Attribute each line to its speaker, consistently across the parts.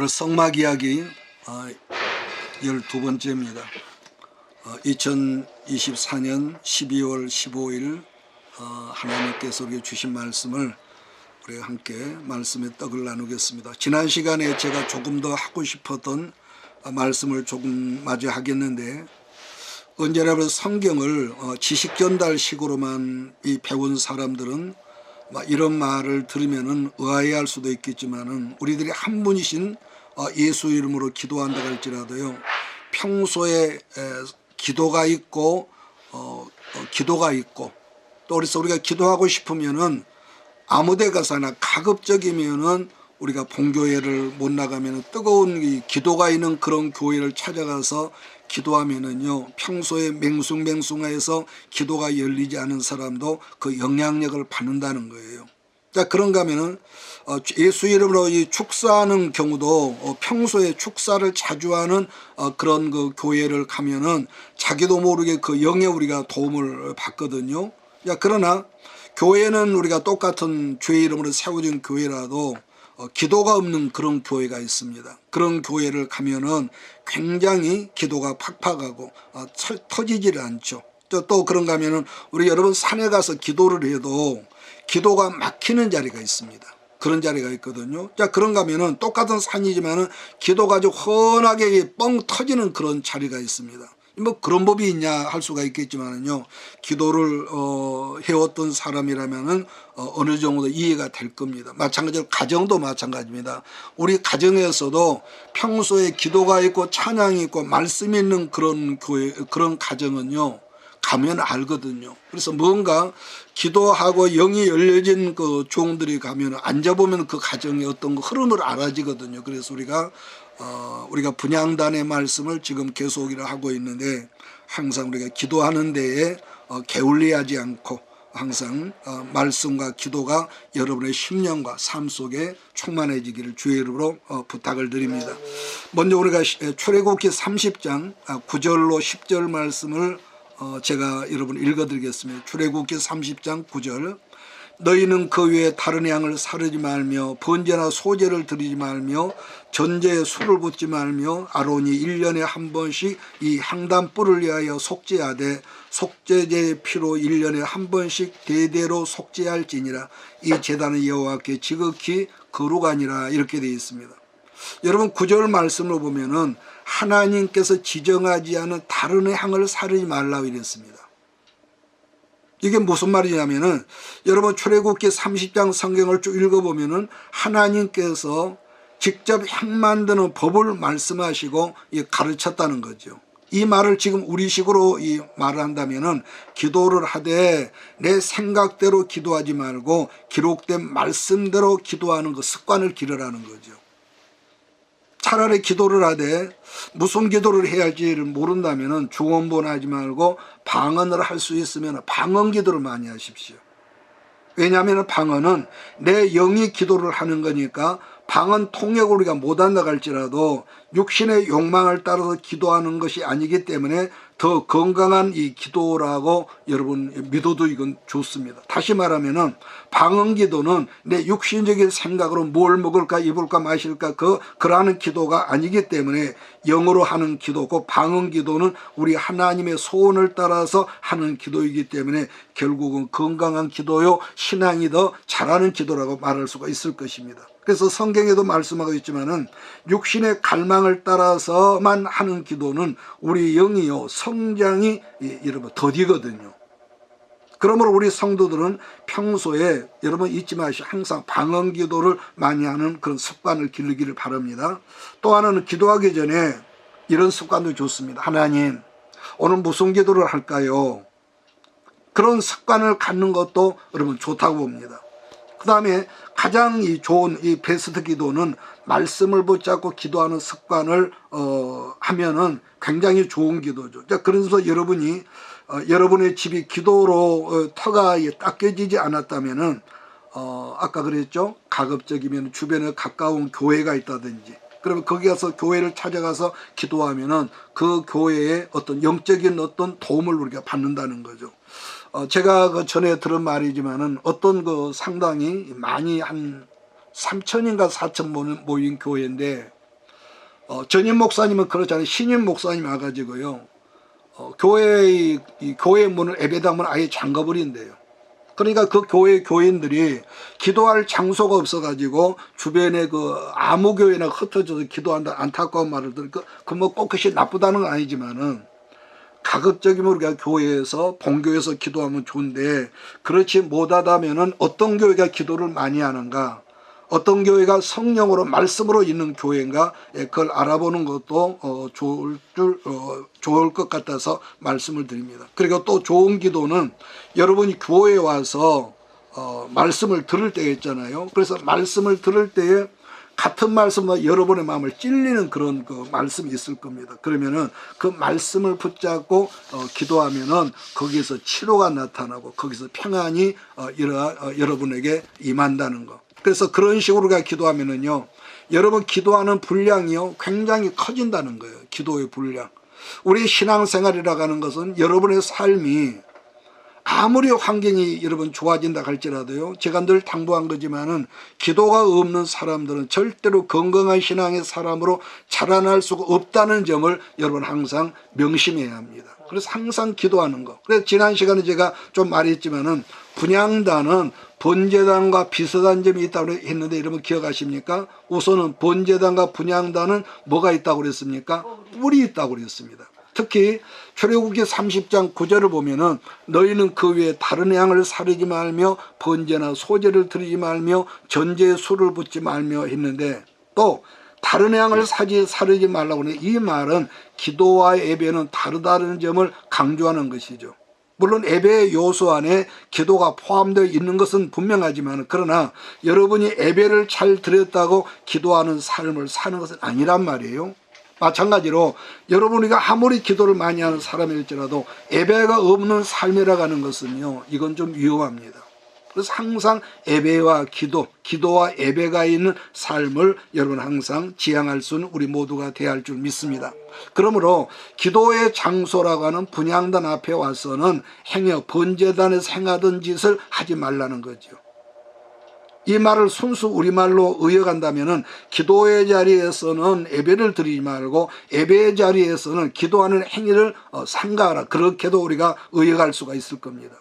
Speaker 1: 오늘 성막 이야기 12번째입니다. 2024년 12월 15일 하나님께서 우리에게 주신 말씀을 우리가 함께 말씀의 떡을 나누겠습니다. 지난 시간에 제가 조금 더 하고 싶었던 말씀을 조금 마저 하겠는데, 언제나 성경을 지식 전달식으로만 배운 사람들은 이런 말을 들으면 의아해할 수도 있겠지만은, 우리들이 한 분이신 예수 이름으로 기도한다 할지라도요, 평소에 기도가 있고 또 그래서 우리가 기도하고 싶으면은 아무데 가서나 가급적이면은 우리가 본교회를 못 나가면 뜨거운 이 기도가 있는 그런 교회를 찾아가서 기도하면은요, 평소에 맹숭맹숭해서 기도가 열리지 않은 사람도 그 영향력을 받는다는 거예요. 자, 그런가 하면은 예수 이름으로 이 축사하는 경우도 평소에 축사를 자주 하는 그런 그 교회를 가면은 자기도 모르게 그 영에 우리가 도움을 받거든요. 자, 그러나 교회는 우리가 똑같은 주의 이름으로 세워진 교회라도 기도가 없는 그런 교회가 있습니다. 그런 교회를 가면은 굉장히 기도가 팍팍하고 터지지를 않죠. 또 그런가 하면은 우리 여러분 산에 가서 기도를 해도 기도가 막히는 자리가 있습니다. 그런 자리가 있거든요. 자, 그런가 하면은 똑같은 산이지만은 기도가 아주 훤하게 뻥 터지는 그런 자리가 있습니다. 뭐 그런 법이 있냐 할 수가 있겠지만은요, 기도를 해왔던 사람이라면은 어느 정도 이해가 될 겁니다. 마찬가지로 가정도 마찬가지입니다. 우리 가정에서도 평소에 기도가 있고 찬양이 있고 말씀이 있는 그런 교회, 그런 가정은요, 가면 알거든요. 그래서 뭔가 기도하고 영이 열려진 그 종들이 가면 앉아보면 그 가정의 어떤 흐름을 알아지거든요. 그래서 우리가 분향단의 말씀을 지금 계속 하고 있는데, 항상 우리가 기도하는 데에 게을리하지 않고 항상 말씀과 기도가 여러분의 심령과 삶 속에 충만해지기를 주의 이름으로 부탁을 드립니다. 먼저 우리가 출애굽기 30장 9절로 10절 말씀을 제가 여러분 읽어드리겠습니다. 출애굽기 30장 9절. 너희는 그 외에 다른 양을 사르지 말며 번제나 소제를 드리지 말며 전제에 술을 붓지 말며 아론이 1년에 한 번씩 이 향단불을 위하여 속죄하되 속죄제의 피로 1년에 한 번씩 대대로 속죄할지니라. 이 제단은 여호와께 지극히 거룩하니라. 이렇게 되어 있습니다. 여러분 9절 말씀을 보면은 하나님께서 지정하지 않은 다른 향을 사르지 말라고 이랬습니다. 이게 무슨 말이냐면은, 여러분 출애굽기 30장 성경을 쭉 읽어보면은 하나님께서 직접 향 만드는 법을 말씀하시고 가르쳤다는 거죠. 이 말을 지금 우리식으로 이 말을 한다면은, 기도를 하되 내 생각대로 기도하지 말고 기록된 말씀대로 기도하는 그 습관을 기르라는 거죠. 차라리 기도를 하되 무슨 기도를 해야 할지를 모른다면 중언부언하지 말고 방언을 할 수 있으면 방언 기도를 많이 하십시오. 왜냐하면 방언은 내 영이 기도를 하는 거니까, 방언 통역을 우리가 못한다 할지라도 육신의 욕망을 따라서 기도하는 것이 아니기 때문에 더 건강한 이 기도라고 여러분 믿어도 이건 좋습니다. 다시 말하면은 방언 기도는 내 육신적인 생각으로 뭘 먹을까 입을까 마실까 그러는 기도가 아니기 때문에 영으로 하는 기도고, 방언 기도는 우리 하나님의 소원을 따라서 하는 기도이기 때문에 결국은 건강한 기도요, 신앙이 더 잘하는 기도라고 말할 수가 있을 것입니다. 그래서 성경에도 말씀하고 있지만은 육신의 갈망을 따라서만 하는 기도는 우리 영이요, 성장이 여러분 더디거든요. 그러므로 우리 성도들은 평소에 여러분 잊지 마시고 항상 방언 기도를 많이 하는 그런 습관을 기르기를 바랍니다. 또 하나는 기도하기 전에 이런 습관도 좋습니다. 하나님, 오늘 무슨 기도를 할까요? 그런 습관을 갖는 것도 여러분 좋다고 봅니다. 그 다음에 가장 좋은 이 베스트 기도는 말씀을 붙잡고 기도하는 습관을 하면은 굉장히 좋은 기도죠. 그래서 여러분이 여러분의 집이 기도로 터가 닦여지지 않았다면은 아까 그랬죠. 가급적이면 주변에 가까운 교회가 있다든지, 그러면 거기 가서 교회를 찾아가서 기도하면은 그 교회의 어떤 영적인 어떤 도움을 우리가 받는다는 거죠. 제가 그 전에 들은 말이지만은 어떤 그 상당히 많이 한 3,000인가 4,000 모인 교회인데, 전임 목사님은 그렇잖아요. 신임 목사님 와가지고요. 교회 문을 예배당문을 아예 잠가버린대요. 그러니까 그 교인들이 기도할 장소가 없어가지고 주변에 그 아무 교회나 흩어져서 기도한다 안타까운 말을 들으니까 그 뭐 꼭 그것이 나쁘다는 건 아니지만은 가급적이면 우리가 교회에서 본교에서 기도하면 좋은데 그렇지 못하다면은 어떤 교회가 기도를 많이 하는가, 어떤 교회가 성령으로 말씀으로 있는 교회인가 그걸 알아보는 것도 좋을 것 같아서 말씀을 드립니다. 그리고 또 좋은 기도는 여러분이 교회에 와서 말씀을 들을 때 있잖아요. 그래서 말씀을 들을 때에 같은 말씀과 여러분의 마음을 찔리는 그런 그 말씀이 있을 겁니다. 그러면은 그 말씀을 붙잡고 기도하면은 거기서 치료가 나타나고 거기서 평안이 여러분에게 임한다는 거. 그래서 그런 식으로 우리가 기도하면은요, 여러분 기도하는 분량이요 굉장히 커진다는 거예요. 기도의 분량. 우리 신앙생활이라고 하는 것은 여러분의 삶이 아무리 환경이 여러분 좋아진다 할지라도요, 제가 늘 당부한 거지만은 기도가 없는 사람들은 절대로 건강한 신앙의 사람으로 자라날 수가 없다는 점을 여러분 항상 명심해야 합니다. 그래서 항상 기도하는 거. 그래서 지난 시간에 제가 좀 말했지만은 분향단은 번제단과 비슷한 점이 있다고 했는데 여러분 기억하십니까? 우선은 번제단과 분향단은 뭐가 있다고 그랬습니까? 뿔이 있다고 그랬습니다. 특히 출애굽기 30장 9절을 보면은 너희는 그 위에 다른 양을 사르지 말며 번제나 소제를 드리지 말며 전제에 술을 붓지 말며 했는데 또 다른 양을 사르지 말라고 하는 이 말은 기도와 예배는 다르다는 점을 강조하는 것이죠. 물론 예배의 요소 안에 기도가 포함되어 있는 것은 분명하지만 그러나 여러분이 예배를 잘 드렸다고 기도하는 삶을 사는 것은 아니란 말이에요. 마찬가지로 여러분이가 아무리 기도를 많이 하는 사람일지라도 예배가 없는 삶이라고 하는 것은요, 이건 좀 위험합니다. 그래서 항상 예배와 기도와 예배가 있는 삶을 여러분 항상 지향할 수는 우리 모두가 돼야 할 줄 믿습니다. 그러므로 기도의 장소라고 하는 분향단 앞에 와서는 번제단에서 행하던 짓을 하지 말라는 거죠. 이 말을 순수 우리말로 의역한다면은 기도의 자리에서는 예배를 드리지 말고 예배의 자리에서는 기도하는 행위를 삼가하라. 그렇게도 우리가 의역할 수가 있을 겁니다.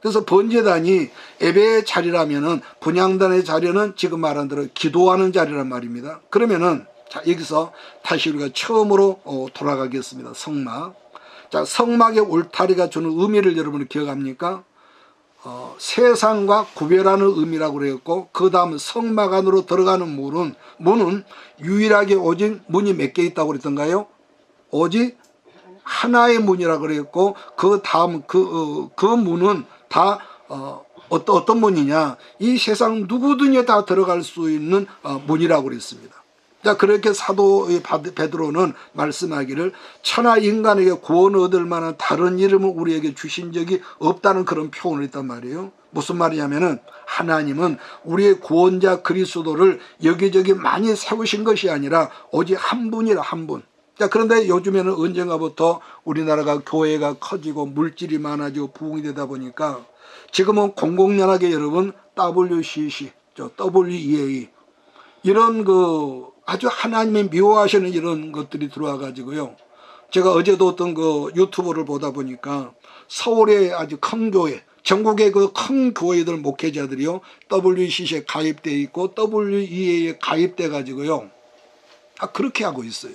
Speaker 1: 그래서 번제단이 예배의 자리라면은 분향단의 자리는 지금 말한 대로 기도하는 자리란 말입니다. 그러면은 자, 여기서 다시 우리가 처음으로 돌아가겠습니다. 성막. 자, 성막의 울타리가 주는 의미를 여러분이 기억합니까? 세상과 구별하는 의미라고 그랬고, 그 다음 성막 안으로 들어가는 문은 유일하게 오직 문이 몇 개 있다고 그랬던가요? 오직 하나의 문이라고 그랬고, 그 다음 그 문은 다 어떤 문이냐? 이 세상 누구든지 다 들어갈 수 있는 문이라고 그랬습니다. 자, 그렇게 사도 베드로는 말씀하기를 천하 인간에게 구원을 얻을 만한 다른 이름을 우리에게 주신 적이 없다는 그런 표현을 했단 말이에요. 무슨 말이냐면은 하나님은 우리의 구원자 그리스도를 여기저기 많이 세우신 것이 아니라 오직 한 분이라, 한 분. 자, 그런데 요즘에는 언젠가부터 우리나라가 교회가 커지고 물질이 많아지고 부흥이 되다 보니까 지금은 공공연하게 여러분 WCC, WEA 이런 아주 하나님이 미워하시는 이런 것들이 들어와 가지고요. 제가 어제도 어떤 유튜브를 보다 보니까 서울의 아주 큰 교회, 전국의 그 큰 교회들 목회자들이요, WCC에 가입되어 있고 WEA에 가입돼 가지고요. 그렇게 하고 있어요.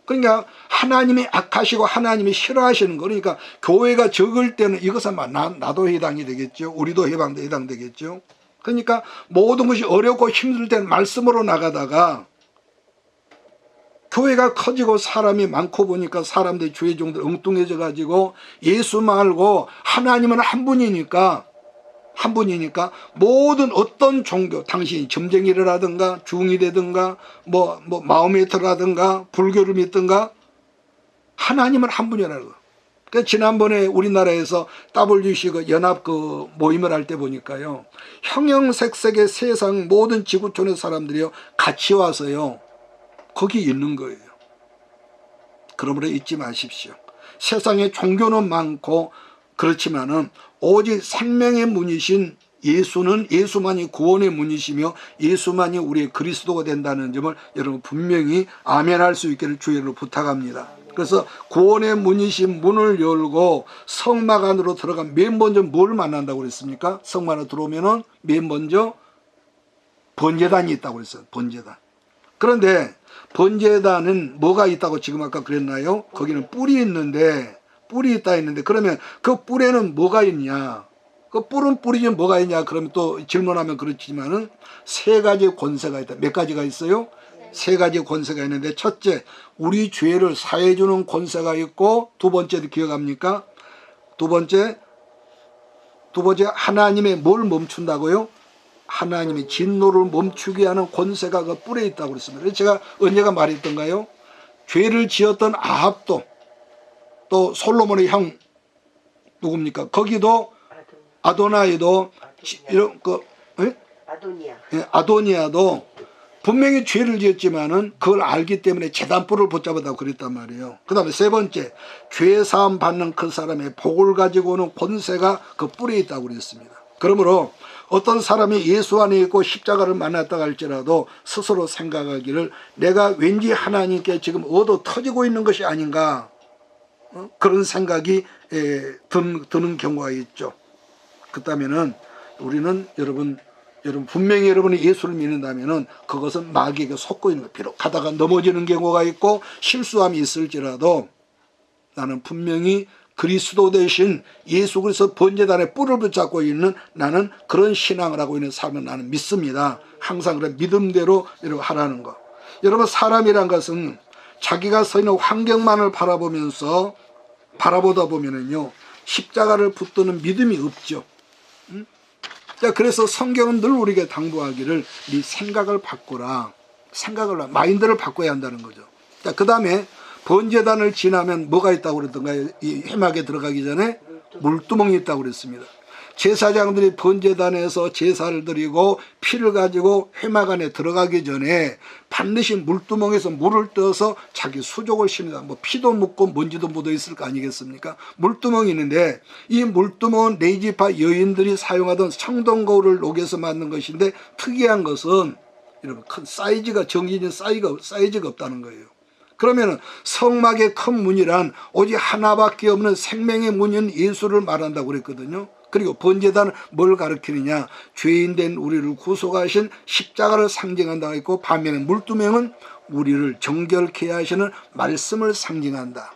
Speaker 1: 그러니까 하나님이 악하시고 하나님이 싫어하시는 거. 그러니까 교회가 적을 때는 이것은 나도 해당이 되겠죠. 우리도 해당되겠죠. 그러니까 모든 것이 어렵고 힘들 때는 말씀으로 나가다가 교회가 커지고 사람이 많고 보니까 사람들이 주의 종들 엉뚱해져 가지고 예수 말고 하나님은 한 분이니까 모든 어떤 종교, 당신이 점쟁이라든가 중이라든가 뭐 마호메트라든가 불교를 믿든가 하나님은 한 분이라는 거. 그 지난번에 우리나라에서 WC 연합 모임을 할 때 보니까요, 형형색색의 세상 모든 지구촌의 사람들이요 같이 와서요 거기 있는 거예요. 그러므로 잊지 마십시오. 세상에 종교는 많고 그렇지만은 오직 생명의 문이신 예수만이 구원의 문이시며 예수만이 우리의 그리스도가 된다는 점을 여러분 분명히 아멘할 수 있기를 주의로 부탁합니다. 그래서 구원의 문이신 문을 열고 성막 안으로 들어가면 맨 먼저 뭘 만난다고 그랬습니까? 성막 안으로 들어오면은 맨 먼저 번제단이 있다고 그랬어요. 번제단. 그런데 번제단은 뭐가 있다고 지금 아까 그랬나요? 거기는 뿔이 있는데, 뿔이 있다 했는데, 그러면 그 뿔에는 뭐가 있냐? 그 뿔은 뿔이지 뭐가 있냐? 그러면 또 질문하면 그렇지만은 세 가지 권세가 있다. 몇 가지가 있어요? 세 가지 권세가 있는데, 첫째, 우리 죄를 사해주는 권세가 있고, 두 번째도 기억합니까? 두 번째, 하나님의 뭘 멈춘다고요? 하나님의 진노를 멈추게 하는 권세가 그 뿔에 있다고 그랬습니다. 그래서 제가 언제가 말했던가요? 죄를 지었던 아합도, 또 솔로몬의 형 누굽니까? 거기도 아도나이도 이런 아도니아도 분명히 죄를 지었지만은 그걸 알기 때문에 제단뿔을 붙잡았다고 그랬단 말이에요. 그 다음에 세 번째, 죄 사함 받는 그 사람의 복을 가지고 오는 권세가 그 뿔에 있다고 그랬습니다. 그러므로 어떤 사람이 예수 안에 있고 십자가를 만났다 할지라도 스스로 생각하기를 내가 왠지 하나님께 지금 얻어 터지고 있는 것이 아닌가, 그런 생각이 드는 경우가 있죠. 그렇다면은 우리는 여러분 분명히 여러분이 예수를 믿는다면은 그것은 마귀에게 속고 있는 거. 비록 가다가 넘어지는 경우가 있고 실수함이 있을지라도 나는 분명히 그리스도 대신 예수 그리스도 번제단에 뿔을 붙잡고 있는 나는 그런 신앙을 하고 있는 삶을 나는 믿습니다. 항상 그런 믿음대로 이렇게 하라는 거. 여러분, 사람이란 것은 자기가 서 있는 환경만을 바라보다 보면은요, 십자가를 붙드는 믿음이 없죠. 자, 그래서 성경은 늘 우리에게 당부하기를 네 생각을 바꾸라. 마인드를 바꿔야 한다는 거죠. 자, 그 다음에 번제단을 지나면 뭐가 있다고 그랬던가요? 이 회막에 들어가기 전에 물두멍이 있다고 그랬습니다. 제사장들이 번제단에서 제사를 드리고 피를 가지고 회막 안에 들어가기 전에 반드시 물두멍에서 물을 떠서 자기 수족을 씁니다. 뭐 피도 묻고 먼지도 묻어 있을 거 아니겠습니까? 물두멍이 있는데 이 물두멍은 레이지파 여인들이 사용하던 청동거울을 녹여서 만든 것인데 특이한 것은 여러분 큰 사이즈가 정해진 사이즈가 없다는 거예요. 그러면 성막의 큰 문이란 오직 하나밖에 없는 생명의 문인 예수를 말한다고 그랬거든요. 그리고 번제단은 뭘 가리키느냐? 죄인된 우리를 구속하신 십자가를 상징한다고 했고, 반면에 물두멍은 우리를 정결케 하시는 말씀을 상징한다.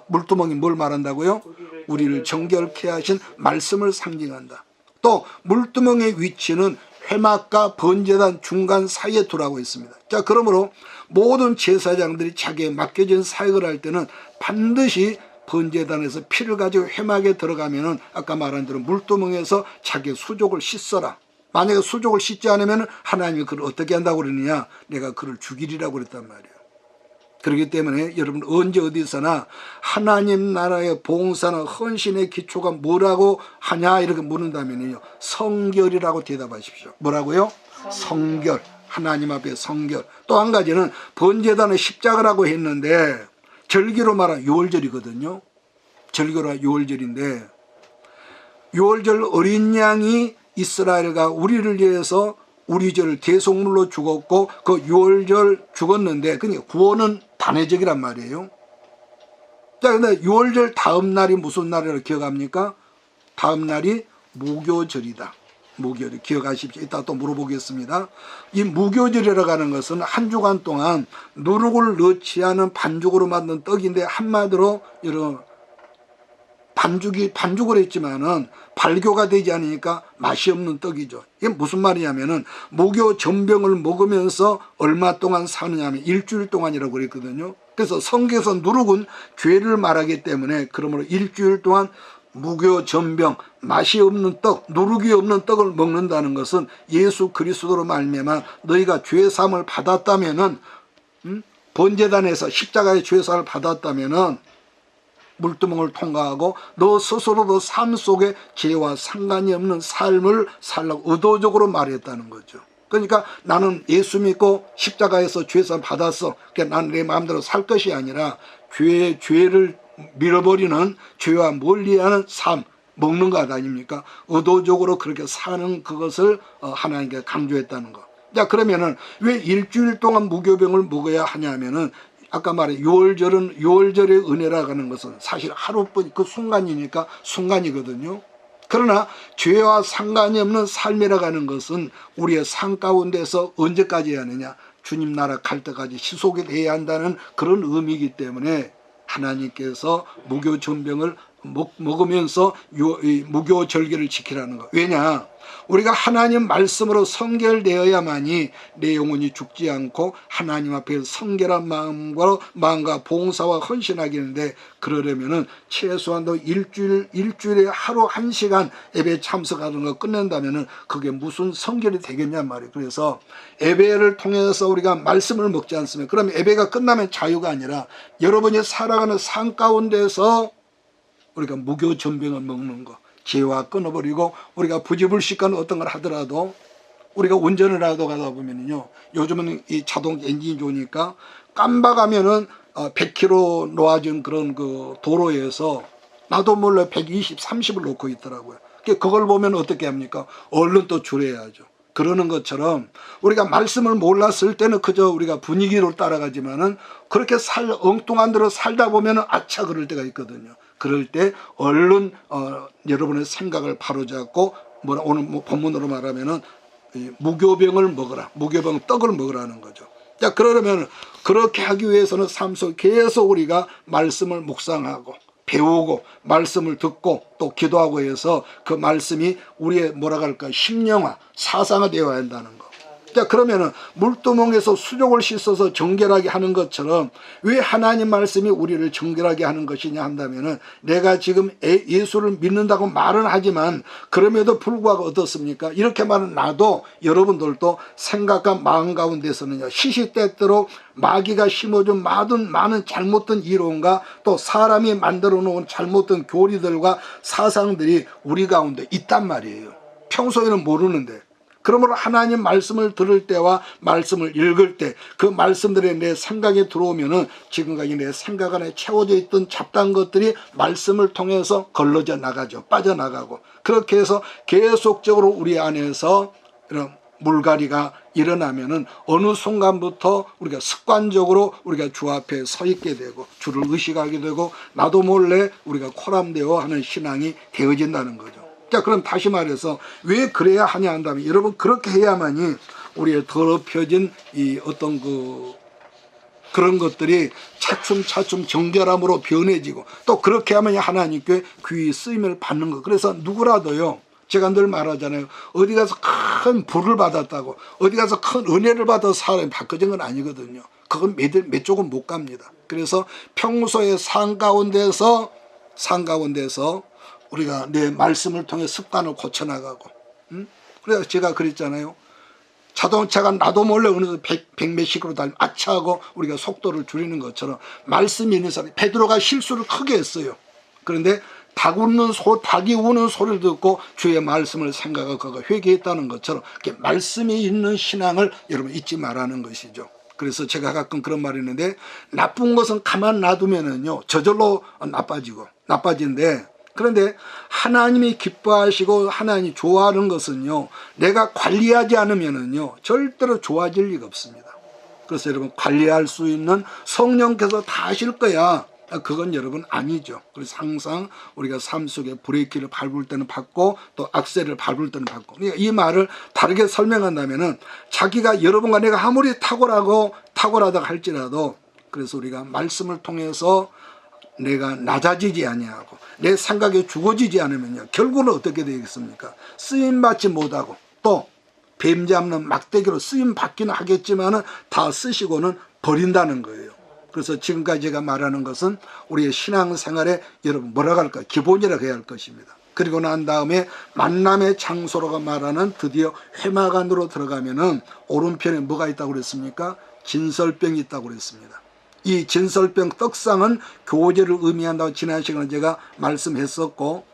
Speaker 1: 물두멍이 뭘 말한다고요? 우리를 정결케 하신 말씀을 상징한다. 또 물두멍의 위치는 회막과 번제단 중간 사이에 두라고 했습니다. 자, 그러므로 모든 제사장들이 자기에 맡겨진 사역을 할 때는 반드시 번제단에서 피를 가지고 회막에 들어가면은 아까 말한 대로 물두멍에서 자기의 수족을 씻어라. 만약에 수족을 씻지 않으면 하나님이 그를 어떻게 한다고 그러느냐? 내가 그를 죽이리라고 그랬단 말이에요. 그렇기 때문에 여러분 언제 어디서나 하나님 나라의 봉사나 헌신의 기초가 뭐라고 하냐 이렇게 묻는다면요, 성결이라고 대답하십시오. 뭐라고요? 성결. 하나님 앞에 성결. 또 한 가지는 번제단은 십자가라고 했는데 절기로 말하면 유월절이거든요. 절기로 유월절인데 유월절 어린 양이 이스라엘과 우리를 위해서 우리 죄를 대속물로 죽었고 그 유월절 죽었는데 그러니까 구원은 단회적이란 말이에요. 자, 근데 유월절 다음 날이 무슨 날이라고 기억합니까? 다음 날이 무교절이다. 무교절 기억하십시오. 이따 또 물어보겠습니다. 이 무교절이라고 하는 것은 한 주간 동안 누룩을 넣지 않은 반죽으로 만든 떡인데 한마디로 여러분 반죽을 했지만은 발교가 되지 않으니까 맛이 없는 떡이죠. 이게 무슨 말이냐면은 무교 전병을 먹으면서 얼마 동안 사느냐면 일주일 동안이라고 그랬거든요. 그래서 성경에서 누룩은 죄를 말하기 때문에 그러므로 일주일 동안 무교 전병 맛이 없는 떡, 누룩이 없는 떡을 먹는다는 것은 예수 그리스도로 말미암아 너희가 죄 사함을 받았다면은 번제단에서 십자가의 죄 사함을 받았다면은 물두멍을 통과하고 너 스스로도 삶 속에 죄와 상관이 없는 삶을 살라고 의도적으로 말했다는 거죠. 그러니까 나는 예수 믿고 십자가에서 죄사함 받았어. 그러니까 나는 내 마음대로 살 것이 아니라 죄를 밀어버리는 죄와 멀리하는 삶, 먹는 것 아닙니까? 의도적으로 그렇게 사는 그것을 하나님께 강조했다는 거. 자, 그러면은 왜 일주일 동안 무교병을 먹어야 하냐면은 아까 말한 6월절은 6월절의 은혜라고 하는 것은 사실 하루뿐 그 순간이니까 순간이거든요. 그러나 죄와 상관이 없는 삶이라고 하는 것은 우리의 삶 가운데서 언제까지 해야 하느냐? 주님 나라 갈 때까지 시속이 돼야 한다는 그런 의미이기 때문에 하나님께서 무교전병을 먹으면서 무교절기를 지키라는 거. 왜냐? 우리가 하나님 말씀으로 성결되어야만이 내 영혼이 죽지 않고 하나님 앞에 성결한 마음과 봉사와 헌신하게 되는데, 그러려면은 최소한도 일주일에 하루 1시간 예배 참석하는 거 끝낸다면은 그게 무슨 성결이 되겠냐 말이에요. 그래서 예배를 통해서 우리가 말씀을 먹지 않습니까? 그럼 예배가 끝나면 자유가 아니라 여러분이 살아가는 삶 가운데서 우리가 무교전병을 먹는 거, 죄와 끊어버리고 우리가 부지불식한 어떤 걸 하더라도 우리가 운전을 하다 가다 보면요, 요즘은 이 자동 엔진이 좋으니까 깜박하면은 100km 놓아진 그런 그 도로에서 나도 몰래 120, 30을 놓고 있더라고요. 그걸 보면 어떻게 합니까? 얼른 또 줄여야죠. 그러는 것처럼 우리가 말씀을 몰랐을 때는 그저 우리가 분위기로 따라가지만은 그렇게 엉뚱한 대로 살다 보면은 아차 그럴 때가 있거든요. 그럴 때 얼른 여러분의 생각을 바로잡고 오늘 본문으로 말하면은 무교병을 먹으라, 무교병 떡을 먹으라는 거죠. 자, 그러려면 그렇게 하기 위해서는 삶 속에 계속 우리가 말씀을 묵상하고 배우고 말씀을 듣고 또 기도하고 해서 그 말씀이 우리의 뭐라 할까 심령화, 사상화 되어야 한다는 거. 자, 그러면은 물두멍에서 수족을 씻어서 정결하게 하는 것처럼 왜 하나님 말씀이 우리를 정결하게 하는 것이냐 한다면은, 내가 지금 예수를 믿는다고 말은 하지만 그럼에도 불구하고 어떻습니까? 이렇게 말은 나도 여러분들도 생각과 마음 가운데서는요, 시시때때로 마귀가 심어준 많은 잘못된 이론과 또 사람이 만들어 놓은 잘못된 교리들과 사상들이 우리 가운데 있단 말이에요. 평소에는 모르는데. 그러므로 하나님 말씀을 들을 때와 말씀을 읽을 때 그 말씀들이 내 생각에 들어오면은 지금까지 내 생각 안에 채워져 있던 잡다한 것들이 말씀을 통해서 걸러져 나가죠. 빠져나가고, 그렇게 해서 계속적으로 우리 안에서 이런 물갈이가 일어나면은 어느 순간부터 우리가 습관적으로 우리가 주 앞에 서 있게 되고 주를 의식하게 되고 나도 몰래 우리가 코람되어 하는 신앙이 되어진다는 거죠. 자, 그럼 다시 말해서 왜 그래야 하냐 한다면, 여러분 그렇게 해야만이 우리의 더럽혀진 이 어떤 그런 것들이 차츰차츰 정결함으로 변해지고, 또 그렇게 하면 하나님께 귀히 쓰임을 받는 거. 그래서 누구라도요, 제가 늘 말하잖아요. 어디 가서 큰 부를 받았다고, 어디 가서 큰 은혜를 받아서 사람이 바꿔진 건 아니거든요. 그건 몇 쪽은 못 갑니다. 그래서 평소에 삶 가운데서 우리가 내 말씀을 통해 습관을 고쳐나가고, 그래서 제가 그랬잖아요. 자동차가 나도 몰래 어느새 100몇십으로 달리면 아차하고 우리가 속도를 줄이는 것처럼 말씀이 있는 사람이, 베드로가 실수를 크게 했어요. 그런데 닭이 우는 소리를 듣고 주의 말씀을 생각하고 회개했다는 것처럼 말씀이 있는 신앙을 여러분 잊지 말라는 것이죠. 그래서 제가 가끔 그런 말이 있는데, 나쁜 것은 가만 놔두면은요 저절로 나빠지는데, 그런데 하나님이 기뻐하시고 하나님이 좋아하는 것은요, 내가 관리하지 않으면은요 절대로 좋아질 리가 없습니다. 그래서 여러분, 관리할 수 있는 성령께서 다 하실 거야, 그건 여러분 아니죠. 그래서 항상 우리가 삶 속에 브레이크를 밟을 때는 밟고 또 악셀을 밟을 때는 밟고, 이 말을 다르게 설명한다면은, 자기가 여러분과 내가 아무리 탁월하다고 할지라도, 그래서 우리가 말씀을 통해서 내가 낮아지지 아니하고 내 생각에 죽어지지 않으면요, 결국은 어떻게 되겠습니까? 쓰임받지 못하고 또 뱀 잡는 막대기로 쓰임 받기는 하겠지만은 다 쓰시고는 버린다는 거예요. 그래서 지금까지 제가 말하는 것은 우리의 신앙생활에 여러분 뭐라고 할까, 기본이라고 해야 할 것입니다. 그리고 난 다음에 만남의 장소라고 말하는 드디어 회막안으로 들어가면은 오른편에 뭐가 있다고 그랬습니까? 진설병이 있다고 그랬습니다. 이 진설병 떡상은 교제를 의미한다고 지난 시간에 제가 말씀했었고,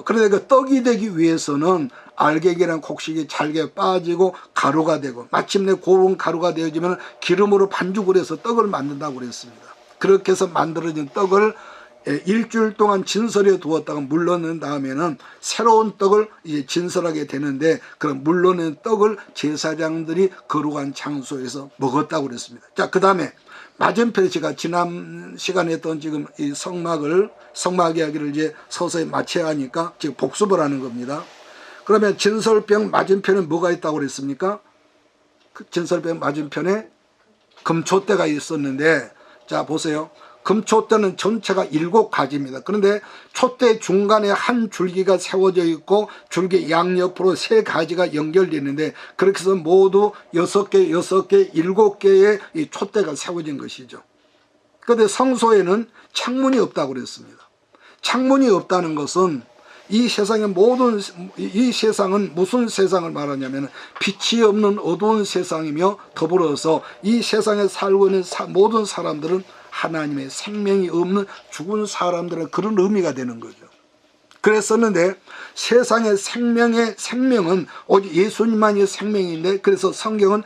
Speaker 1: 그런데 그 떡이 되기 위해서는 알갱이랑 곡식이 잘게 빠지고 가루가 되고, 마침내 고운 가루가 되어지면 기름으로 반죽을 해서 떡을 만든다고 그랬습니다. 그렇게 해서 만들어진 떡을 일주일 동안 진설해 두었다가 물러낸 다음에는 새로운 떡을 이제 진설하게 되는데, 그런 물러낸 떡을 제사장들이 거룩한 장소에서 먹었다고 그랬습니다. 자, 그 다음에 맞은편에 제가 지난 시간에 했던 지금 이 성막 이야기를 이제 서서히 마쳐야 하니까 지금 복습을 하는 겁니다. 그러면 진설병 맞은편에 뭐가 있다고 그랬습니까? 그 진설병 맞은편에 금초대가 있었는데, 자 보세요. 금초대는 전체가 7가지입니다. 그런데 촛대 중간에 한 줄기가 세워져 있고 줄기 양옆으로 3가지가 연결되어 있는데, 그렇게 해서 모두 6개, 7개의 이 촛대가 세워진 것이죠. 그런데 성소에는 창문이 없다고 그랬습니다. 창문이 없다는 것은 이 세상은 무슨 세상을 말하냐면 빛이 없는 어두운 세상이며, 더불어서 이 세상에 살고 있는 모든 사람들은 하나님의 생명이 없는 죽은 사람들은 그런 의미가 되는 거죠. 그랬었는데 세상의 생명은 오직 예수님만이 생명인데, 그래서 성경은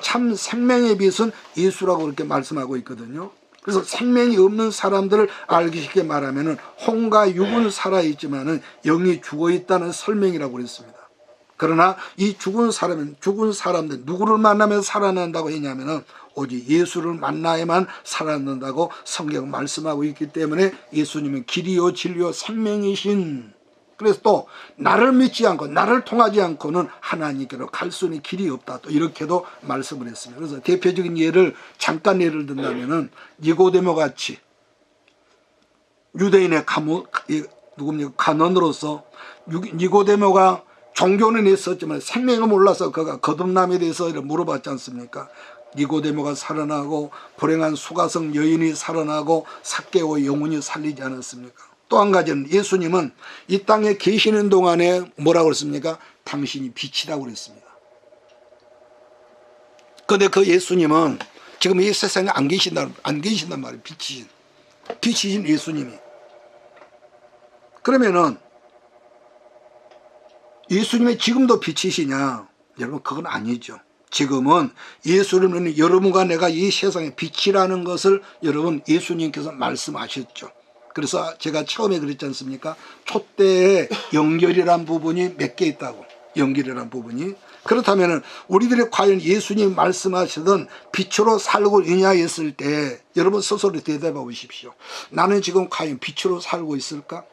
Speaker 1: 참 생명의 빛은 예수라고 그렇게 말씀하고 있거든요. 그래서 생명이 없는 사람들을 알기 쉽게 말하면 혼과 육은 살아있지만 영이 죽어있다는 설명이라고 그랬습니다. 그러나 이 죽은 사람들 누구를 만나면 살아난다고 했냐면 오직 예수를 만나야만 살아난다고 성경은 말씀하고 있기 때문에, 예수님은 길이요 진리요 생명이신, 그래서 또 나를 믿지 않고 나를 통하지 않고는 하나님께로 갈 수 있는 길이 없다, 또 이렇게도 말씀을 했습니다. 그래서 대표적인 예를 잠깐 예를 든다면은 니고데모 같이 유대인의 간원으로서 니고데모가 종교는 있었지만 생명을 몰라서 그가 거듭남에 대해서 물어봤지 않습니까? 니고데모가 살아나고 불행한 수가성 여인이 살아나고 삭개오 영혼이 살리지 않았습니까? 또 한 가지는 예수님은 이 땅에 계시는 동안에 뭐라고 그랬습니까? 당신이 빛이라고 그랬습니다. 그런데 그 예수님은 지금 이 세상에 안 계신단 말이에요. 빛이신 예수님이. 그러면은 예수님이 지금도 빛이시냐? 여러분, 그건 아니죠. 지금은 예수를 믿는 여러분과 내가 이 세상의 빛이라는 것을 여러분 예수님께서 말씀하셨죠. 그래서 제가 처음에 그랬지 않습니까? 촛대에 연결이란 부분이 몇 개 있다고. 연결이란 부분이. 그렇다면 우리들이 과연 예수님 말씀하시던 빛으로 살고 있냐 했을 때 여러분 스스로 대답해 보십시오. 나는 지금 과연 빛으로 살고 있을까?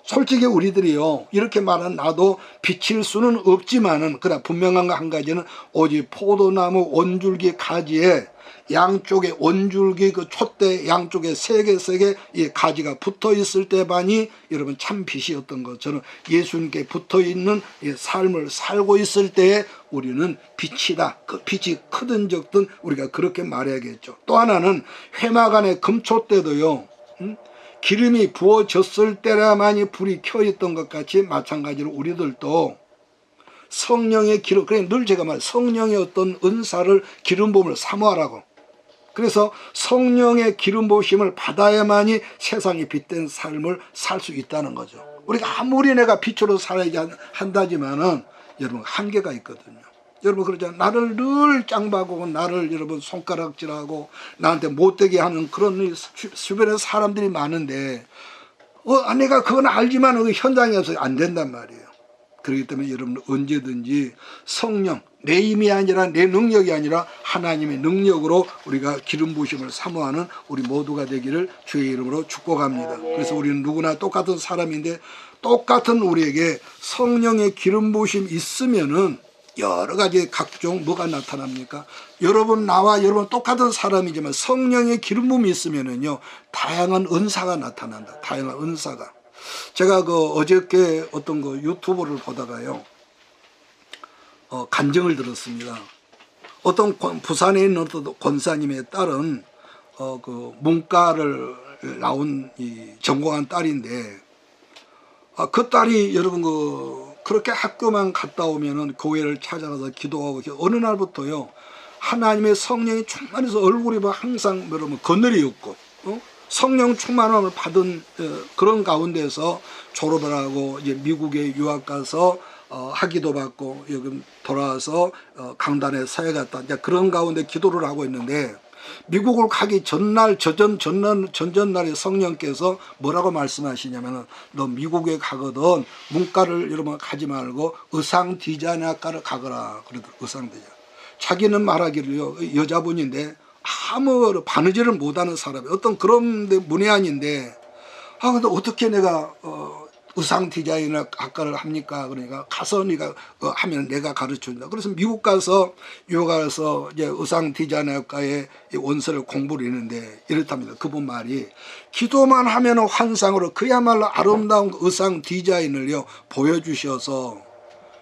Speaker 1: 솔직히 우리들이요, 이렇게 말한 나도 비칠 수는 없지만은, 그러나 분명한 거 한 가지는 오직 포도나무 원줄기 가지에 양쪽에 원줄기 그 촛대 양쪽에 세 개 이 가지가 붙어 있을 때만이 여러분 참 빛이었던 것처럼 예수님께 붙어 있는 이 삶을 살고 있을 때에 우리는 빛이다. 그 빛이 크든 적든 우리가 그렇게 말해야겠죠. 또 하나는 회막 안에 금촛대도요, 기름이 부어졌을 때라만이 불이 켜있던 것 같이 마찬가지로 우리들도 성령의 기름, 그래 늘 제가 성령의 어떤 은사를 기름 부음을 사모하라고. 그래서 성령의 기름 부으심을 받아야만이 세상에 빛된 삶을 살 수 있다는 거죠. 우리가 아무리 내가 빛으로 살아야 한다지만은 여러분 한계가 있거든요. 여러분 그러잖아요. 나를 늘 짱박고 나를 여러분 손가락질하고 나한테 못되게 하는 그런 주변에 사람들이 많은데 내가 그건 알지만 그 현장에서 안 된단 말이에요. 그렇기 때문에 여러분 언제든지 성령, 내 힘이 아니라 내 능력이 아니라 하나님의 능력으로 우리가 기름 부으심을 사모하는 우리 모두가 되기를 주의 이름으로 축복합니다. 그래서 우리는 누구나 똑같은 사람인데 똑같은 우리에게 성령의 기름 부으심이 있으면은 여러 가지 각종 뭐가 나타납니까? 여러분 나와 여러분 똑같은 사람이지만 성령의 기름 부음이 있으면은요 다양한 은사가 나타난다. 다양한 은사가. 제가 어저께 어떤 유튜브를 보다가요 간증을 들었습니다. 어떤 부산에 있는 어떤 권사님의 딸은 문과를 나온 전공한 딸인데 그 딸이 여러분 그렇게 학교만 갔다 오면은 교회를 찾아가서 기도하고 어느 날부터요 하나님의 성령이 충만해서 얼굴이 항상 여러분 거늘이었고 성령 충만함을 받은 그런 가운데서 졸업을 하고 이제 미국에 유학 가서 학위도 받고 여기 돌아와서 강단에 서해 갔다 이제 그런 가운데 기도를 하고 있는데 미국을 가기 전전날에 성령께서 뭐라고 말씀하시냐면은 너 미국에 가거든 문과를 여러분 가지 말고 의상 디자인학과를 가거라. 그러더라고요. 의상 디자인. 자기는 말하기를요, 여자분인데 아무 바느질을 못하는 사람이 어떤 그런 문외한인데, 근데 어떻게 내가 의상 디자인을 학과를 합니까? 그러니까 가서 네가 하면 내가 가르쳐준다. 그래서 미국 가서 유학가서 이제 의상 디자인학과에 원서를 공부를 했는데 이렇답니다. 그분 말이 기도만 하면 환상으로 그야말로 아름다운 의상 디자인을요 보여주셔서,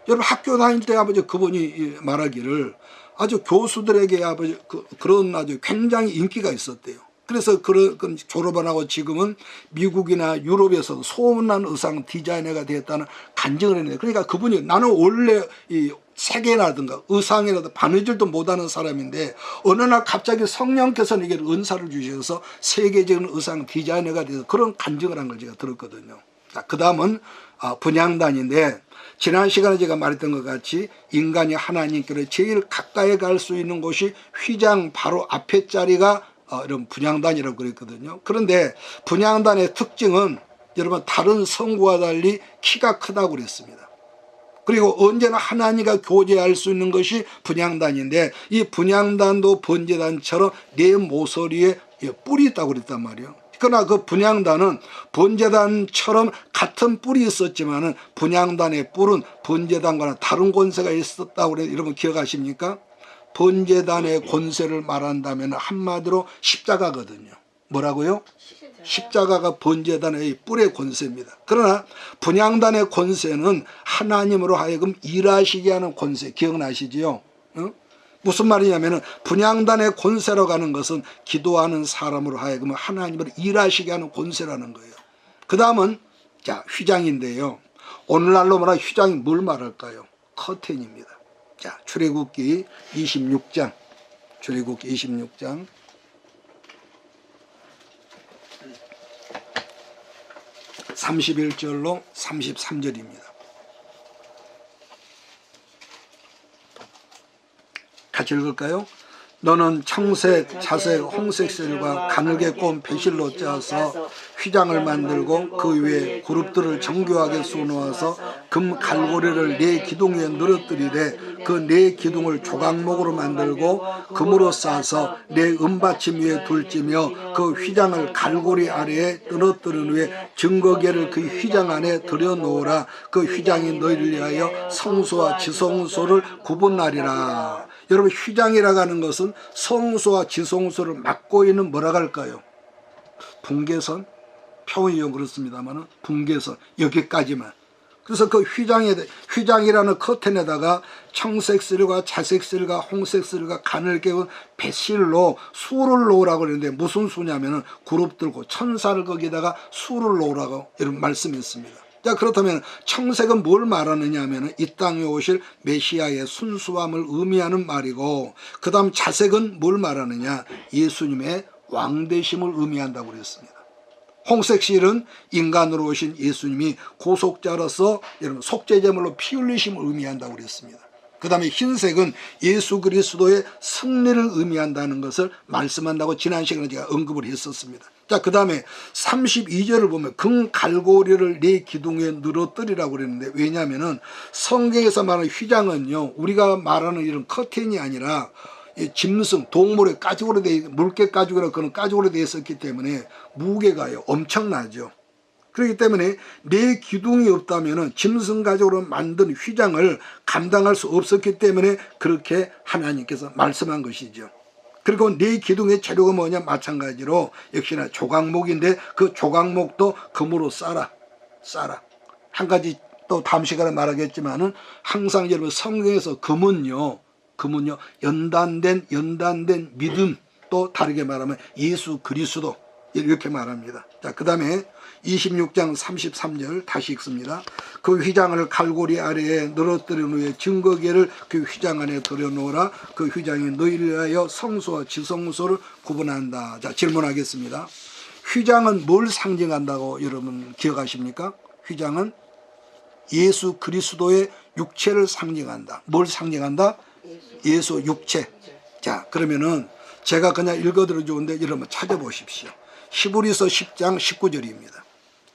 Speaker 1: 여러분 학교 다닐 때 아버지 그분이 말하기를 아주 교수들에게 아버지 그런 아주 굉장히 인기가 있었대요. 그래서 그런 졸업을 하고 지금은 미국이나 유럽에서 소문난 의상 디자이너가 되었다는 간증을 했는데, 그러니까 그분이 나는 원래 이 색이라든가 의상이라든가 바느질도 못하는 사람인데 어느 날 갑자기 성령께서 내게 은사를 주셔서 세계적인 의상 디자이너가 돼서 그런 간증을 한 걸 제가 들었거든요. 자, 그 다음은 분향단인데, 지난 시간에 제가 말했던 것 같이 인간이 하나님께로 제일 가까이 갈 수 있는 곳이 휘장 바로 앞에 자리가 이런 분향단이라고 그랬거든요. 그런데 분향단의 특징은 여러분 다른 성구와 달리 키가 크다고 그랬습니다. 그리고 언제나 하나님과 교제할 수 있는 것이 분향단인데, 이 분향단도 번제단처럼 내 모서리에 뿔이 있다고 그랬단 말이에요. 그러나 그 분향단은 번제단처럼 같은 뿔이 있었지만은 분향단의 뿔은 번제단과는 다른 권세가 있었다고 그래요. 여러분 기억하십니까? 번제단의 권세를 말한다면 한마디로 십자가거든요. 뭐라고요? 십자가가 번제단의 뿔의 권세입니다. 그러나 분향단의 권세는 하나님으로 하여금 일하시게 하는 권세, 기억나시지요? 무슨 말이냐면 분향단의 권세로 가는 것은 기도하는 사람으로 하여금 하나님으로 일하시게 하는 권세라는 거예요. 그 다음은 자 휘장인데요. 오늘날로 말하면 휘장이 뭘 말할까요? 커튼입니다. 자, 출애굽기 26장, 출애굽기 26장 31절로 33절입니다. 같이 읽을까요? 너는 청색, 자색, 홍색 실과 가늘게 꼰 배실로 짜서 휘장을 만들고 그 위에 그룹들을 정교하게 수놓아서 금 갈고리를 네 기둥 위에 늘어뜨리되 그 네 기둥을 조각목으로 만들고 금으로 싸서 네 은받침 위에 둘지며 그 휘장을 갈고리 아래에 늘어뜨린 후에 증거계를 그 휘장 안에 들여놓으라. 그 휘장이 너희를 위하여 성소와 지성소를 구분하리라. 여러분 휘장이라고 하는 것은 성소와 지성소를 막고 있는 뭐라고 할까요? 분계선? 표현이 그렇습니다만 분계선 여기까지만. 그래서 그 휘장이라는 커튼에다가 청색 실과 자색 실과 홍색 실과 가늘게 온 배실로 수를 놓으라고 그러는데 무슨 수냐면은 그룹 들고 천사를 거기다가 수를 놓으라고 이런 말씀이 있습니다. 자, 그렇다면 청색은 뭘 말하느냐 하면 이 땅에 오실 메시아의 순수함을 의미하는 말이고, 그 다음 자색은 뭘 말하느냐, 예수님의 왕되심을 의미한다고 그랬습니다. 홍색 실은 인간으로 오신 예수님이 고속자로서 여러분 속죄제물로 피 흘리심을 의미한다고 그랬습니다. 그 다음에 흰색은 예수 그리스도의 승리를 의미한다는 것을 말씀한다고 지난 시간에 제가 언급을 했었습니다. 자, 그 다음에 32절을 보면 금 갈고리를 네 기둥에 늘어뜨리라고 그랬는데, 왜냐하면 성경에서 말하는 휘장은요 우리가 말하는 이런 커튼이 아니라 짐승, 동물의 가죽으로 물개 가죽이나 그런 가죽으로 되어 있었기 때문에 무게가요 엄청나죠. 그렇기 때문에 네 기둥이 없다면 짐승 가죽으로 만든 휘장을 감당할 수 없었기 때문에 그렇게 하나님께서 말씀한 것이죠. 그리고 네 기둥의 재료가 뭐냐, 마찬가지로 역시나 조각목인데 그 조각목도 금으로 싸라. 한 가지 또 다음 시간에 말하겠지만은 항상 여러분 성경에서 금은요 연단된 믿음, 또 다르게 말하면 예수 그리스도 이렇게 말합니다. 자, 그 다음에 26장 33절 다시 읽습니다. 그 휘장을 갈고리 아래에 늘어뜨린 후에 증거계를 그 휘장 안에 들여놓으라. 그 휘장이 너희를 위하여 성소와 지성소를 구분한다. 자, 질문하겠습니다. 휘장은 뭘 상징한다고 여러분 기억하십니까? 휘장은 예수 그리스도의 육체를 상징한다. 뭘 상징한다? 예수 육체. 자, 그러면은 제가 그냥 읽어드려 좋은데 여러분 찾아보십시오. 히브리서 10장 19절입니다.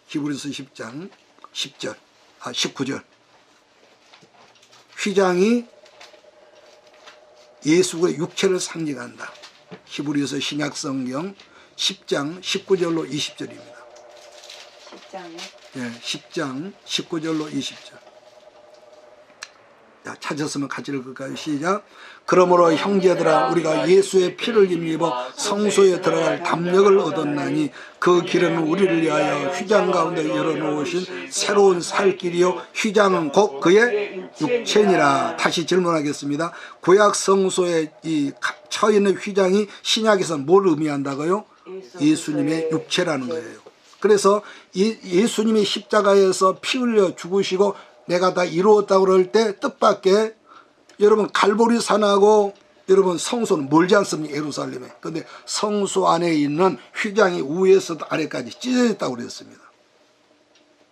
Speaker 1: 히브리서 10장 19절. 휘장이 예수의 육체를 상징한다. 히브리서 신약성경 10장 19절로 20절입니다.
Speaker 2: 10장이요?
Speaker 1: 예, 10장 19절로 20절. 자, 찾았으면 같이 읽을까요? 시작. 그러므로 형제들아 우리가 예수의 피를 힘입어 성소에 들어갈 담력을 얻었나니 그 길은 우리를 위하여 휘장 가운데 열어놓으신 새로운 살 길이요 휘장은 곧 그의 육체니라. 다시 질문하겠습니다. 구약 성소에 이 처있는 휘장이 신약에서는 뭘 의미한다고요? 예수님의 육체라는 거예요. 그래서 예수님이 십자가에서 피 흘려 죽으시고 내가 다 이루었다고 그럴 때 뜻밖의 여러분 갈보리 산하고 여러분 성소는 멀지 않습니까? 예루살렘에. 근데 성소 안에 있는 휘장이 위에서도 아래까지 찢어졌다고 그랬습니다.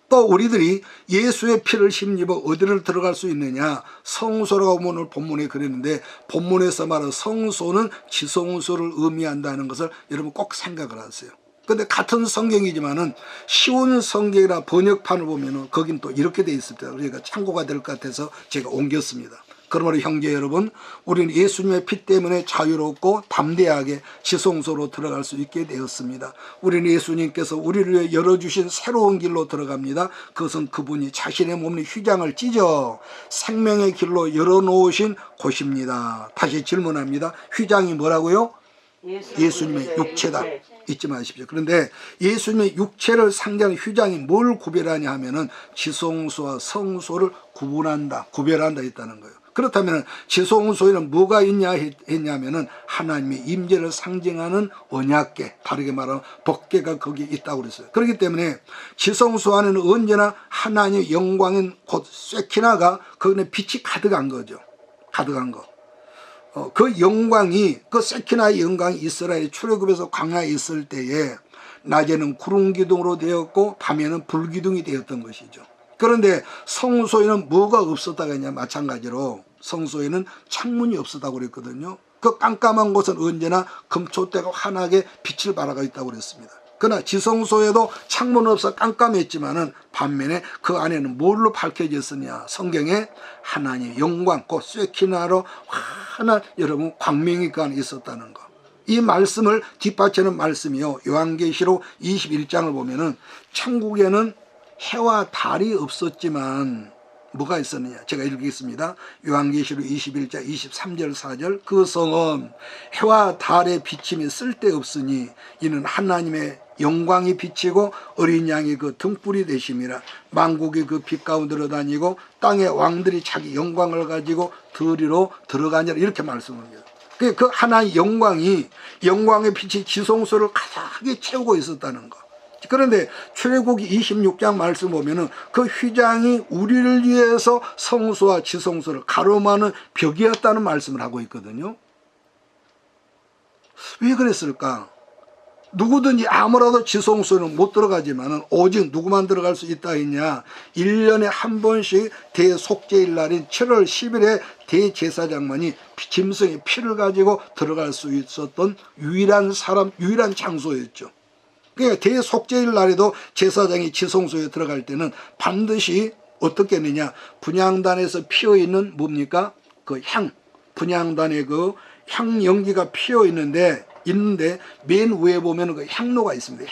Speaker 1: 또 우리들이 예수의 피를 힘입어 어디를 들어갈 수 있느냐? 성소라고 오늘 본문에 그랬는데 본문에서 말하는 성소는 지성소를 의미한다는 것을 여러분 꼭 생각을 하세요. 근데 같은 성경이지만은 쉬운 성경이라 번역판을 보면은 거긴 또 이렇게 돼 있습니다. 그러니까 참고가 될 것 같아서 제가 옮겼습니다. 그러므로 형제 여러분, 우리는 예수님의 피 때문에 자유롭고 담대하게 지성소로 들어갈 수 있게 되었습니다. 우리는 예수님께서 우리를 위해 열어주신 새로운 길로 들어갑니다. 그것은 그분이 자신의 몸의 휘장을 찢어 생명의 길로 열어놓으신 곳입니다. 다시 질문합니다. 휘장이 뭐라고요? 예수님의 육체다. 잊지 마십시오. 그런데 예수님의 육체를 상징하는 휘장이 뭘 구별하냐 하면은 지성소와 성소를 구별한다 했다는 거예요. 그렇다면 지성소에는 뭐가 있냐 했냐면은 하나님의 임재를 상징하는 언약궤, 다르게 말하면 법궤가 거기에 있다고 그랬어요. 그렇기 때문에 지성소 안에는 언제나 하나님의 영광인 곧 쇠키나가 거기에 빛이 가득한 거죠. 가득한 거. 그 영광이, 그 세키나의 영광이 이스라엘 출애굽에서 광야에 있을 때에 낮에는 구름 기둥으로 되었고 밤에는 불 기둥이 되었던 것이죠. 그런데 성소에는 뭐가 없었다고 했냐? 마찬가지로 성소에는 창문이 없었다고 그랬거든요. 그 깜깜한 곳은 언제나 금초대가 환하게 빛을 발하고 있다고 그랬습니다. 그러나 지성소에도 창문은 없어 깜깜했지만은 반면에 그 안에는 뭘로 밝혀졌으냐? 성경에 하나님의 영광, 곧 쇠키나로 환한 여러분 광명이 그 안에 있었다는 거. 이 말씀을 뒷받치는 말씀이요. 요한계시록 21장을 보면은 천국에는 해와 달이 없었지만 뭐가 있었느냐? 제가 읽겠습니다. 요한계시록 21장 23절 4절. 그 성은 해와 달의 비침이 쓸데없으니 이는 하나님의 영광이 비치고 어린 양이 그 등불이 되심이라. 만국이 그 빛 가운데로 다니고 땅의 왕들이 자기 영광을 가지고 들이로 들어가니라. 이렇게 말씀합니다. 그 하나의 영광의 빛이 지성소를 가득히 채우고 있었다는 거. 그런데 출애굽기 26장 말씀 보면은 그 휘장이 우리를 위해서 성소와 지성소를 가로막는 벽이었다는 말씀을 하고 있거든요. 왜 그랬을까? 누구든지 아무라도 지성소는 못 들어가지만은 오직 누구만 들어갈 수 있다 했냐? 1년에 한 번씩 대속죄일 날인 7월 10일에 대제사장만이 짐승의 피를 가지고 들어갈 수 있었던 유일한 장소였죠. 그러니까 대속죄일 날에도 제사장이 지성소에 들어갈 때는 반드시 어떻게 했느냐? 분향단에서 피어있는 뭡니까? 그 분향단에 그 향 연기가 피어있는데 맨 위에 보면 그 향로가 있습니다.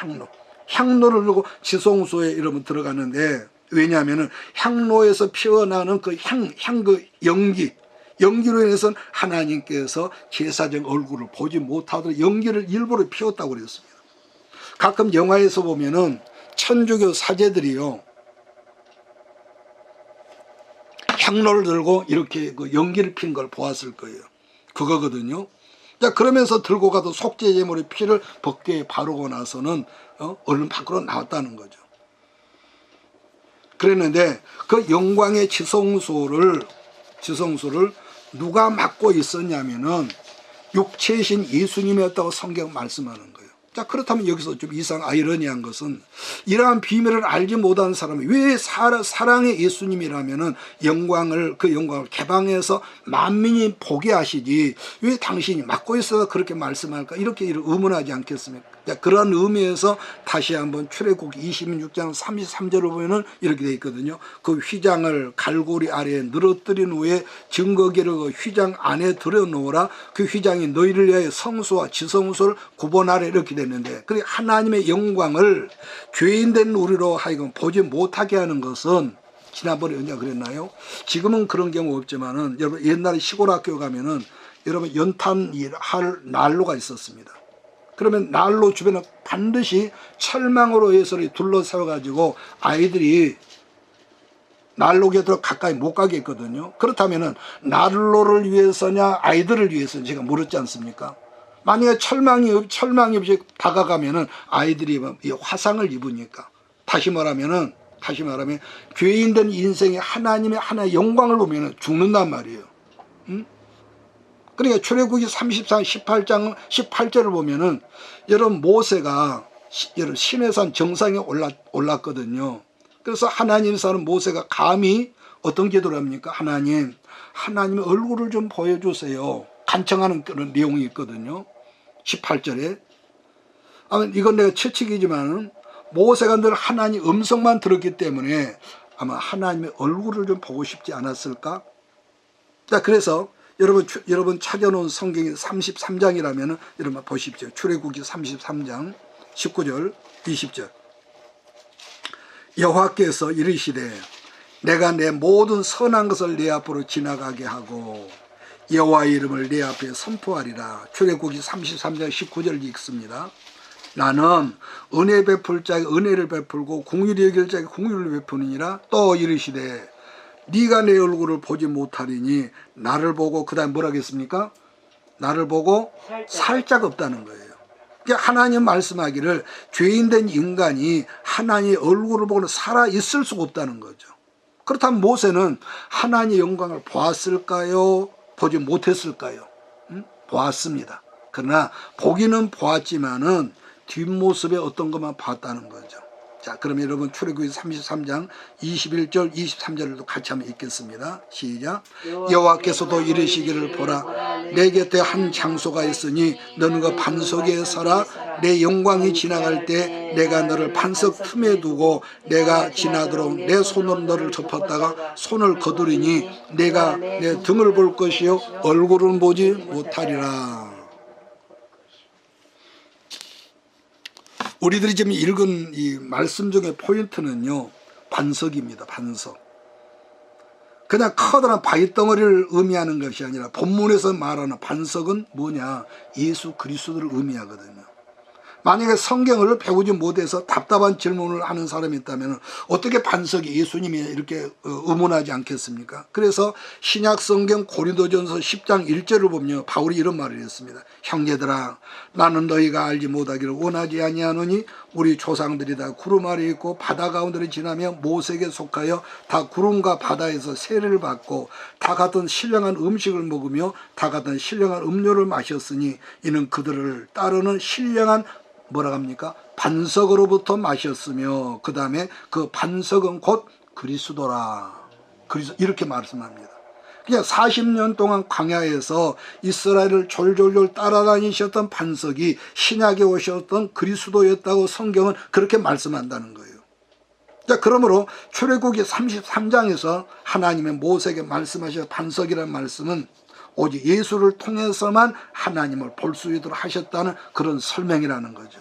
Speaker 1: 향로를 들고 지성소에 이러면 들어가는데, 왜냐하면은 향로에서 피어나는 그 연기로 인해서 하나님께서 제사장 얼굴을 보지 못하도록 연기를 일부러 피웠다고 그랬습니다. 가끔 영화에서 보면은 천주교 사제들이요, 향로를 들고 이렇게 그 연기를 핀 걸 보았을 거예요. 그거거든요. 자, 그러면서 들고 가도 속죄제물의 피를 법궤에 바르고 나서는 얼른 밖으로 나왔다는 거죠. 그랬는데 그 영광의 지성소를 누가 맡고 있었냐면은 육체이신 예수님이었다고 성경 말씀하는 거예요. 자, 그렇다면 여기서 좀 이상 아이러니한 것은 이러한 비밀을 알지 못한 사람이 왜 사랑의 예수님이라면은 그 영광을 개방해서 만민이 보게 하시지 왜 당신이 맡고 있어서 그렇게 말씀할까 이렇게 의문하지 않겠습니까? 자, 그런 의미에서 다시 한번 출애굽기 26장 33절을 보면은 이렇게 되어 있거든요. 그 휘장을 갈고리 아래에 늘어뜨린 후에 증거기를 그 휘장 안에 들여놓으라. 그 휘장이 너희를 위하여 성소와 지성소를 구분하라 이렇게 됐는데, 그래 하나님의 영광을 죄인된 우리로 하여금 보지 못하게 하는 것은 지난번에 언제 그랬나요? 지금은 그런 경우 없지만은 여러분 옛날에 시골 학교 가면은 여러분 연탄할 난로가 있었습니다. 그러면 난로 주변에 반드시 철망으로 해서 둘러싸여 가지고 아이들이 난로 곁으로 가까이 못 가게 했거든요. 그렇다면은 난로를 위해서냐 아이들을 위해서 제가 물었지 않습니까? 만약에 철망이 없이 다가가면은 아이들이 화상을 입으니까 다시 말하면 죄인된 인생에 하나님의 하나의 영광을 보면은 죽는단 말이에요. 응? 그러니까 출애굽기 34장 18절을 보면은 여러분 모세가 시내산 정상에 올랐거든요. 그래서 하나님 사람 모세가 감히 어떤 기도를 합니까? 하나님의 얼굴을 좀 보여주세요. 간청하는 그런 내용이 있거든요. 18절에. 이건 내가 추측이지만은 모세가 늘 하나님 음성만 들었기 때문에 아마 하나님의 얼굴을 좀 보고 싶지 않았을까? 자, 그래서 여러분 찾아놓은 성경이 33장이라면 여러분 보십시오. 출애굽기 33장 19절 20절. 여호와께서 이르시되 내가 내 모든 선한 것을 내 앞으로 지나가게 하고 여호와의 이름을 내 앞에 선포하리라. 출애굽기 33장 19절 읽습니다. 나는 은혜 베풀 자에게 은혜를 베풀고 공의를 여길 자에게 공의를 베푸느니라. 또 이르시되 네가 내 얼굴을 보지 못하리니 나를 보고 그 다음 뭐라 하겠습니까? 나를 보고 살짝 없다는 거예요. 그러니까 하나님 말씀하기를 죄인된 인간이 하나님의 얼굴을 보고 살아있을 수가 없다는 거죠. 그렇다면 모세는 하나님의 영광을 보았을까요? 보지 못했을까요? 보았습니다. 그러나 보기는 보았지만은 뒷모습에 어떤 것만 봤다는 거죠. 자, 그러면 여러분 출애굽기 33장 21절 23절도 같이 한번 읽겠습니다. 시작. 여호와께서도 이르시기를 보라 내 곁에 한 장소가 있으니 너는 그 반석 위에 서라. 내 영광이 지나갈 때 내가 너를 반석 틈에 두고 내가 지나도록 내 손으로 너를 덮었다가 손을 거두리니 내가 내 등을 볼 것이요 얼굴은 보지 못하리라. 우리들이 지금 읽은 이 말씀 중에 포인트는요, 반석입니다. 반석. 그냥 커다란 바위덩어리를 의미하는 것이 아니라 본문에서 말하는 반석은 뭐냐? 예수 그리스도를 의미하거든요. 만약에 성경을 배우지 못해서 답답한 질문을 하는 사람이 있다면 어떻게 반석이 예수님이 이렇게 의문하지 않겠습니까? 그래서 신약성경 고린도전서 10장 1절을 보면 바울이 이런 말을 했습니다. 형제들아 나는 너희가 알지 못하기를 원하지 아니하노니 우리 조상들이 다 구름 아래 있고 바다 가운데를 지나며 모세에게 속하여 다 구름과 바다에서 세례를 받고 다 같은 신령한 음식을 먹으며 다 같은 신령한 음료를 마셨으니 이는 그들을 따르는 신령한 뭐라 합니까? 반석으로부터 마셨으며 그 다음에 그 반석은 곧 그리스도라. 이렇게 말씀합니다. 그냥 40년 동안 광야에서 이스라엘을 졸졸졸 따라다니셨던 반석이 신약에 오셨던 그리스도였다고 성경은 그렇게 말씀한다는 거예요. 자, 그러므로 출애굽기 33장에서 하나님의 모세에게 말씀하신 반석이라는 말씀은 오직 예수를 통해서만 하나님을 볼 수 있도록 하셨다는 그런 설명이라는 거죠.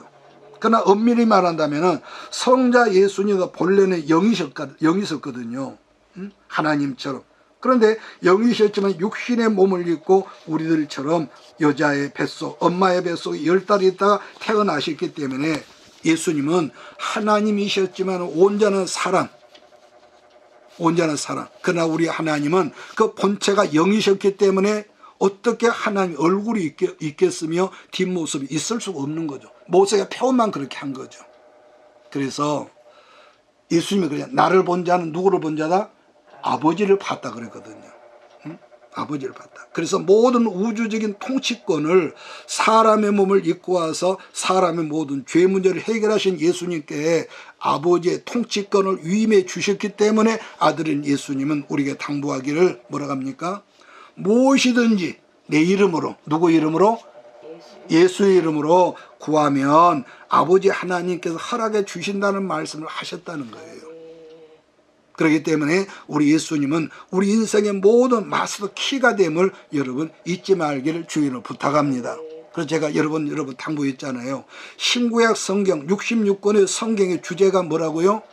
Speaker 1: 그러나 엄밀히 말한다면 성자 예수님은 본래는 영이셨거든요. 하나님처럼. 그런데 영이셨지만 육신의 몸을 입고 우리들처럼 여자의 뱃속, 엄마의 뱃속에 10달이 있다가 태어나셨기 때문에 예수님은 하나님이셨지만 온전한 사람. 그러나 우리 하나님은 그 본체가 영이셨기 때문에 어떻게 하나님 얼굴이 있겠으며 뒷모습이 있을 수가 없는 거죠. 모세가 표현만 그렇게 한 거죠. 그래서 예수님이 그냥 나를 본 자는 누구를 본 자다? 아버지를 봤다 그랬거든요. 아버지를 봤다. 그래서 모든 우주적인 통치권을 사람의 몸을 입고 와서 사람의 모든 죄 문제를 해결하신 예수님께 아버지의 통치권을 위임해 주셨기 때문에 아들인 예수님은 우리에게 당부하기를 뭐라고 합니까? 무엇이든지 내 이름으로, 누구 이름으로? 예수의 이름으로 구하면 아버지 하나님께서 허락해 주신다는 말씀을 하셨다는 거예요. 그렇기 때문에 우리 예수님은 우리 인생의 모든 마스터 키가 됨을 여러분 잊지 말기를 주인을 부탁합니다. 그래서 제가 여러분 당부했잖아요. 신구약 성경 66권의 성경의 주제가 뭐라고요?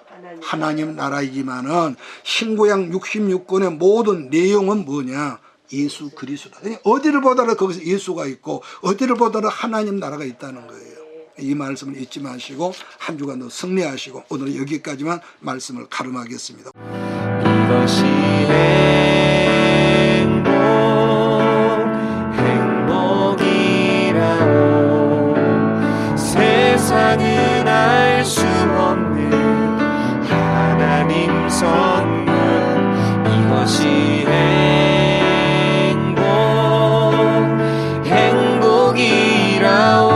Speaker 1: 하나님 나라이지만은 신구약 66권의 모든 내용은 뭐냐? 예수 그리스도다. 어디를 보더라도 거기서 예수가 있고 어디를 보더라도 하나님 나라가 있다는 거예요. 이 말씀을 잊지 마시고 한 주간도 승리하시고 오늘은 여기까지만 말씀을 가름하겠습니다.
Speaker 3: 이것이 행복이라오. 세상은 알 수 없는 하나님 선물. 이것이 행복이라오.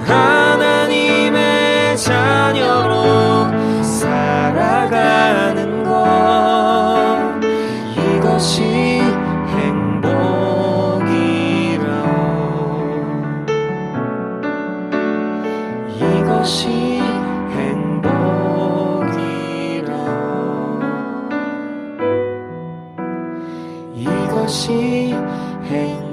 Speaker 3: 하나님의 자녀로 살아가는 것. 이것이 행복이라오. 이것이 행복이라오. 이것이 행복이라오.